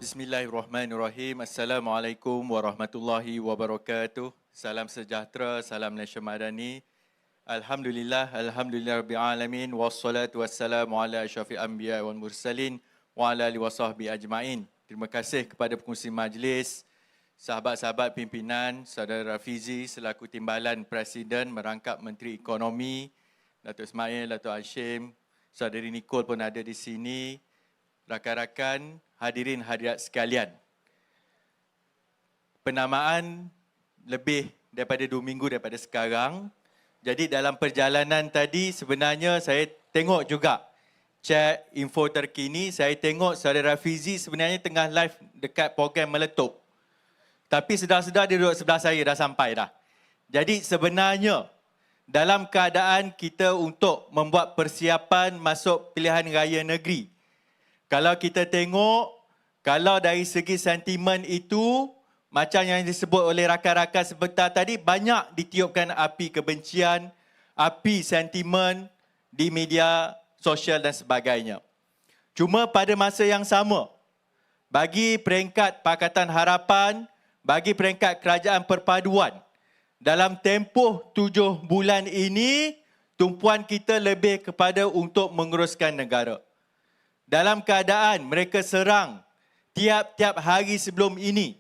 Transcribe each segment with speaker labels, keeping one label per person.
Speaker 1: Bismillahirrahmanirrahim. Assalamualaikum warahmatullahi wabarakatuh. Salam sejahtera, salam Malaysia Madani. Alhamdulillah, alhamdulillah rabbil alamin. Wassalatu wassalamu ala asyrafil anbiya wal mursalin wa ala alihi wasahbihi ajmain. Terima kasih kepada pengurusi majlis, sahabat-sahabat pimpinan, saudara Rafizi selaku timbalan Presiden merangkap Menteri Ekonomi, Datuk Ismail, Datuk Hashim, saudari Nicole pun ada di sini, rakan-rakan, hadirin hadirat sekalian. Penamaan lebih daripada 2 minggu daripada sekarang. Jadi dalam perjalanan tadi sebenarnya saya tengok juga chat info terkini. Saya tengok saudara Fizi sebenarnya tengah live dekat program Meletup. Tapi sedar-sedar dia duduk sebelah saya, dah sampai dah. Jadi sebenarnya dalam keadaan kita untuk membuat persiapan masuk pilihan raya negeri, kalau kita tengok, kalau dari segi sentimen itu, macam yang disebut oleh rakan-rakan sebentar tadi, banyak ditiupkan api kebencian, api sentimen di media sosial dan sebagainya. Cuma pada masa yang sama, bagi peringkat Pakatan Harapan, bagi peringkat Kerajaan Perpaduan, dalam tempoh 7 bulan ini, tumpuan kita lebih kepada untuk menguruskan negara. Dalam keadaan mereka serang tiap-tiap hari sebelum ini,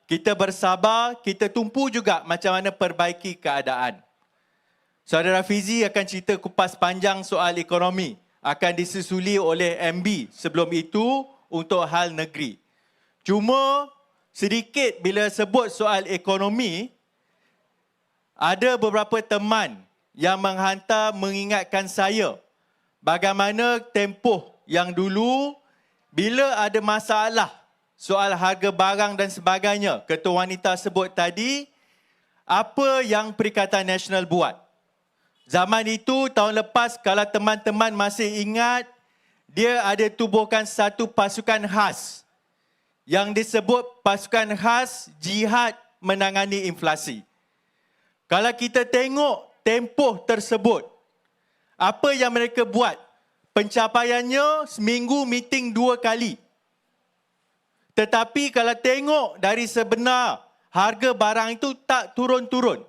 Speaker 1: kita bersabar, kita tumpu juga macam mana perbaiki keadaan. Saudara Fizi akan cerita kupas panjang soal ekonomi, akan disusuli oleh MB sebelum itu untuk hal negeri. Cuma sedikit bila sebut soal ekonomi, ada beberapa teman yang menghantar mengingatkan saya bagaimana tempoh yang dulu bila ada masalah soal harga barang dan sebagainya, Ketua Wanita sebut tadi, apa yang Perikatan Nasional buat. Zaman itu, tahun lepas, kalau teman-teman masih ingat, dia ada tubuhkan satu pasukan khas yang disebut pasukan khas jihad menangani inflasi. Kalau kita tengok tempoh tersebut, apa yang mereka buat? Pencapaiannya seminggu meeting 2 kali. Tetapi kalau tengok dari sebenar, harga barang itu tak turun-turun.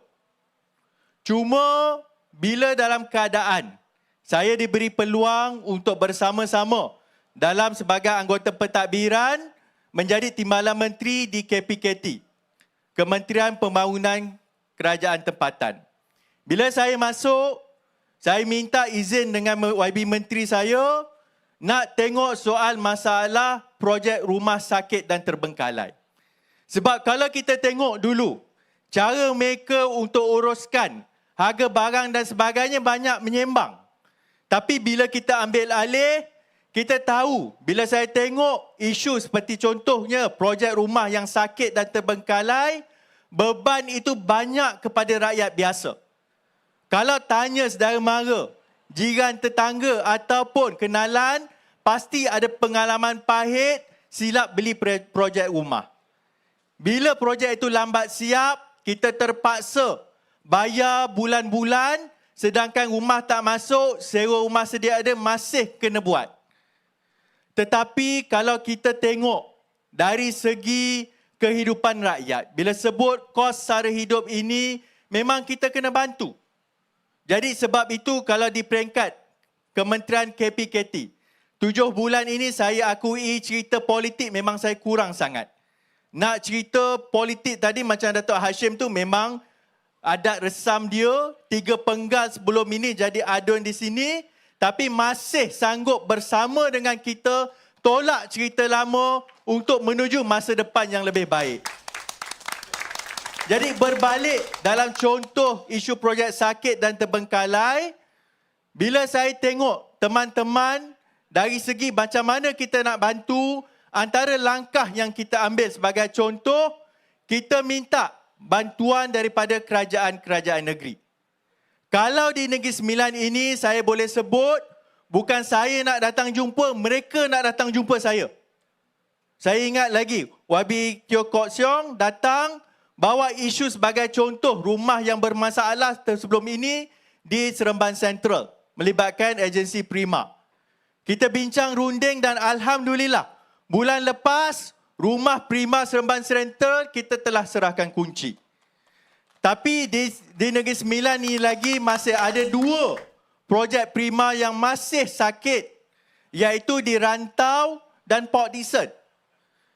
Speaker 1: Cuma bila dalam keadaan saya diberi peluang untuk bersama-sama dalam sebagai anggota pentadbiran menjadi timbalan menteri di KPKT, Kementerian Pembangunan Kerajaan Tempatan. Bila saya masuk, saya minta izin dengan YB Menteri saya nak tengok soal masalah projek rumah sakit dan terbengkalai. Sebab kalau kita tengok dulu, cara mereka untuk uruskan harga barang dan sebagainya banyak menyembang. Tapi bila kita ambil alih, kita tahu, bila saya tengok isu seperti contohnya projek rumah yang sakit dan terbengkalai, beban itu banyak kepada rakyat biasa. Kalau tanya saudara mara, jiran tetangga ataupun kenalan, pasti ada pengalaman pahit silap beli projek rumah. Bila projek itu lambat siap, kita terpaksa bayar bulan-bulan, sedangkan rumah tak masuk, sewa rumah sedia ada masih kena buat. Tetapi kalau kita tengok dari segi kehidupan rakyat, bila sebut kos sara hidup ini, memang kita kena bantu. Jadi sebab itu kalau di peringkat Kementerian KPKT, 7 bulan ini saya akui cerita politik memang saya kurang sangat. Nak cerita politik tadi macam Datuk Hashim tu memang adat resam dia, 3 penggal sebelum ini jadi adun di sini, tapi masih sanggup bersama dengan kita tolak cerita lama untuk menuju masa depan yang lebih baik. Jadi berbalik dalam contoh isu projek sakit dan terbengkalai, bila saya tengok teman-teman dari segi macam mana kita nak bantu, antara langkah yang kita ambil sebagai contoh, kita minta bantuan daripada kerajaan-kerajaan negeri. Kalau di Negeri Sembilan ini saya boleh sebut, bukan saya nak datang jumpa, mereka nak datang jumpa saya. Saya ingat lagi, YB Teo Kok Siong datang bawa isu sebagai contoh rumah yang bermasalah sebelum ini di Seremban Central, melibatkan agensi Prima. Kita bincang runding dan Alhamdulillah, bulan lepas Rumah Prima Seremban Central kita telah serahkan kunci. Tapi di Negeri Sembilan ni lagi masih ada 2 projek Prima yang masih sakit, iaitu di Rantau dan Port Dickson.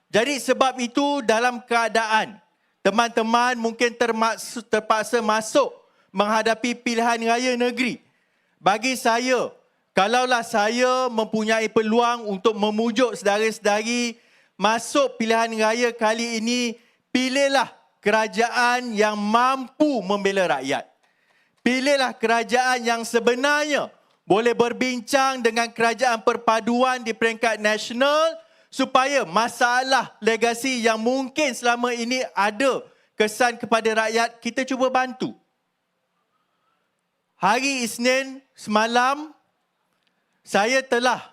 Speaker 1: Jadi sebab itu dalam keadaan teman-teman mungkin terpaksa masuk menghadapi pilihan raya negeri. Bagi saya, kalaulah saya mempunyai peluang untuk memujuk saudara-saudari masuk pilihan raya kali ini, pilihlah kerajaan yang mampu membela rakyat. Pilihlah kerajaan yang sebenarnya boleh berbincang dengan kerajaan perpaduan di peringkat nasional supaya masalah legasi yang mungkin selama ini ada kesan kepada rakyat, kita cuba bantu. Hari Isnin semalam, saya telah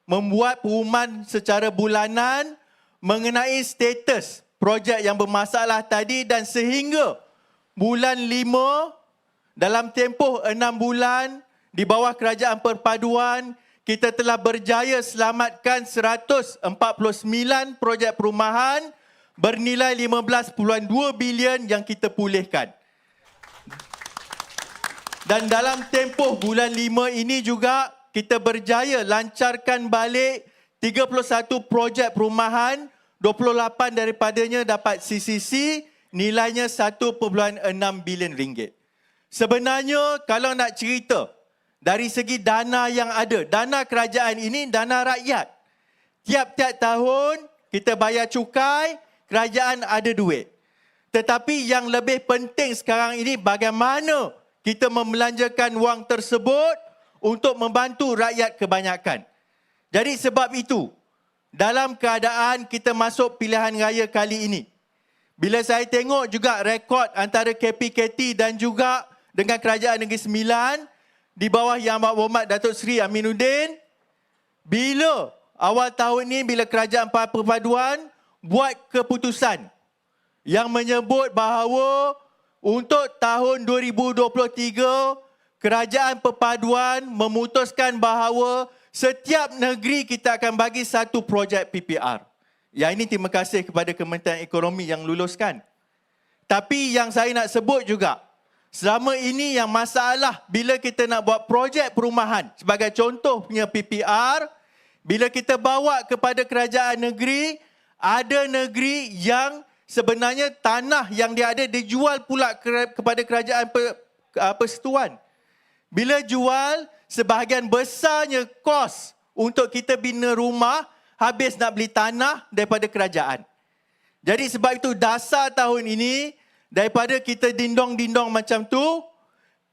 Speaker 1: membuat pengumuman secara bulanan mengenai status projek yang bermasalah tadi, dan sehingga bulan 5, dalam tempoh 6 bulan di bawah kerajaan perpaduan, kita telah berjaya selamatkan 149 projek perumahan bernilai 15.2 bilion yang kita pulihkan. Dan dalam tempoh bulan 5 ini juga kita berjaya lancarkan balik 31 projek perumahan, 28 daripadanya dapat CCC, nilainya 1.6 bilion ringgit. Sebenarnya kalau nak cerita dari segi dana yang ada, dana kerajaan ini dana rakyat. Tiap-tiap tahun kita bayar cukai, kerajaan ada duit. Tetapi yang lebih penting sekarang ini bagaimana kita membelanjakan wang tersebut untuk membantu rakyat kebanyakan. Jadi sebab itu, dalam keadaan kita masuk pilihan raya kali ini, bila saya tengok juga rekod antara KPKT dan juga dengan Kerajaan Negeri Sembilan, di bawah Yang Berhormat Datuk Seri Aminuddin, bila awal tahun ini, bila Kerajaan Perpaduan buat keputusan yang menyebut bahawa untuk tahun 2023, Kerajaan Perpaduan memutuskan bahawa setiap negeri kita akan bagi 1 projek PPR. Yang ini terima kasih kepada Kementerian Ekonomi yang luluskan. Tapi yang saya nak sebut juga, selama ini yang masalah bila kita nak buat projek perumahan, sebagai contohnya PPR, bila kita bawa kepada kerajaan negeri, ada negeri yang sebenarnya tanah yang dia ada dijual pula kepada kerajaan persekutuan. Bila jual, sebahagian besarnya kos untuk kita bina rumah, habis nak beli tanah daripada kerajaan. Jadi sebab itu dasar tahun ini, daripada kita dindong-dindong macam tu,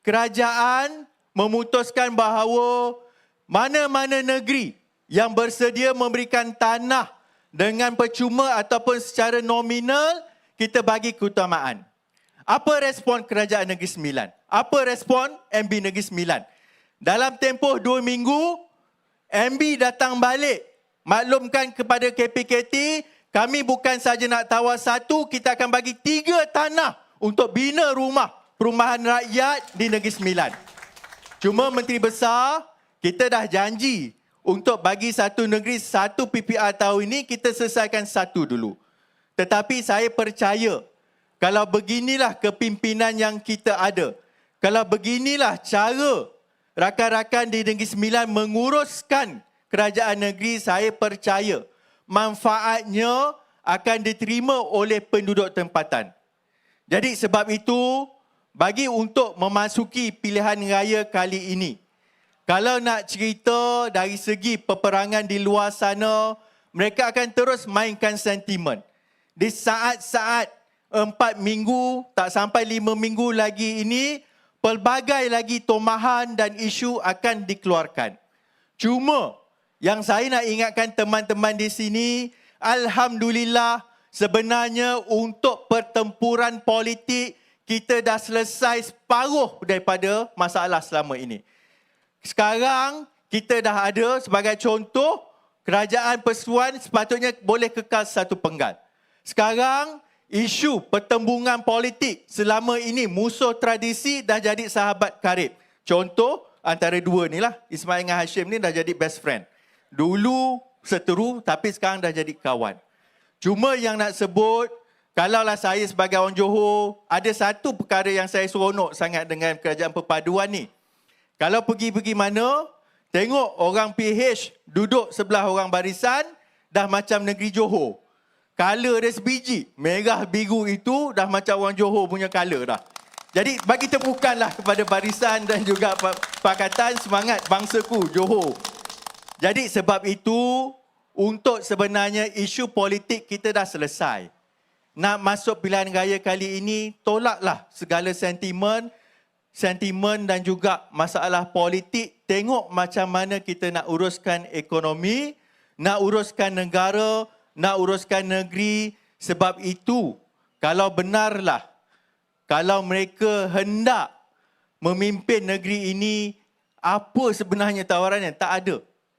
Speaker 1: kerajaan memutuskan bahawa mana-mana negeri yang bersedia memberikan tanah dengan percuma ataupun secara nominal, kita bagi keutamaan. Apa respon Kerajaan Negeri Sembilan? Apa respon MB Negeri Sembilan? Dalam tempoh 2 minggu, MB datang balik maklumkan kepada KPKT, kami bukan saja nak tawar 1, kita akan bagi 3 tanah untuk bina rumah perumahan rakyat di Negeri Sembilan. Cuma Menteri Besar, kita dah janji untuk bagi 1 negeri 1 PPR tahun ini, kita selesaikan 1 dulu. Tetapi saya percaya, kalau beginilah kepimpinan yang kita ada, kalau beginilah cara rakan-rakan di Negeri Sembilan menguruskan kerajaan negeri, saya percaya manfaatnya akan diterima oleh penduduk tempatan. Jadi sebab itu, bagi untuk memasuki pilihan raya kali ini, kalau nak cerita dari segi peperangan di luar sana, mereka akan terus mainkan sentimen. Di saat-saat 4 minggu, tak sampai 5 minggu lagi ini, pelbagai lagi tomahan dan isu akan dikeluarkan. Cuma, yang saya nak ingatkan teman-teman di sini, alhamdulillah, sebenarnya untuk pertempuran politik, kita dah selesai separuh daripada masalah selama ini. Sekarang, kita dah ada sebagai contoh, kerajaan persekutuan sepatutnya boleh kekal satu penggal. Sekarang, isu pertembungan politik selama ini musuh tradisi dah jadi sahabat karib. Contoh, antara 2 ni lah, Ismail dengan Hashim ni dah jadi best friend. Dulu seteru, tapi sekarang dah jadi kawan. Cuma yang nak sebut, kalaulah saya sebagai orang Johor, ada satu perkara yang saya seronok sangat dengan kerajaan perpaduan ni. Kalau pergi-pergi mana, tengok orang PH duduk sebelah orang barisan, dah macam negeri Johor. Color dia sebiji, merah biru itu dah macam orang Johor punya color dah. Jadi bagi tepukanlah kepada barisan dan juga pakatan semangat bangsaku Johor. Jadi sebab itu, untuk sebenarnya isu politik kita dah selesai. Nak masuk pilihan raya kali ini, tolaklah segala sentimen dan juga masalah politik. Tengok macam mana kita nak uruskan ekonomi, nak uruskan negara, nak uruskan negeri. Sebab itu, kalau benarlah, kalau mereka hendak memimpin negeri ini, apa sebenarnya tawarannya? Tak ada.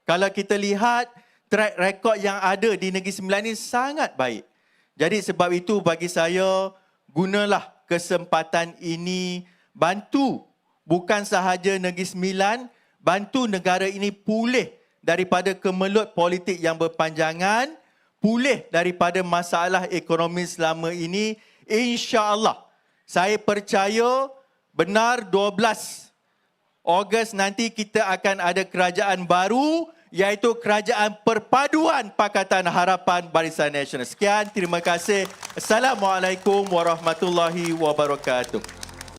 Speaker 1: Kalau kita lihat, track record yang ada di Negeri Sembilan ini sangat baik. Jadi sebab itu bagi saya, gunalah kesempatan ini, bantu bukan sahaja Negeri Sembilan, bantu negara ini pulih daripada kemelut politik yang berpanjangan, pulih daripada masalah ekonomi selama ini. InsyaAllah, saya percaya benar 12 Ogos nanti kita akan ada kerajaan baru, iaitu Kerajaan Perpaduan Pakatan Harapan Barisan Nasional. Sekian, terima kasih. Assalamualaikum warahmatullahi wabarakatuh.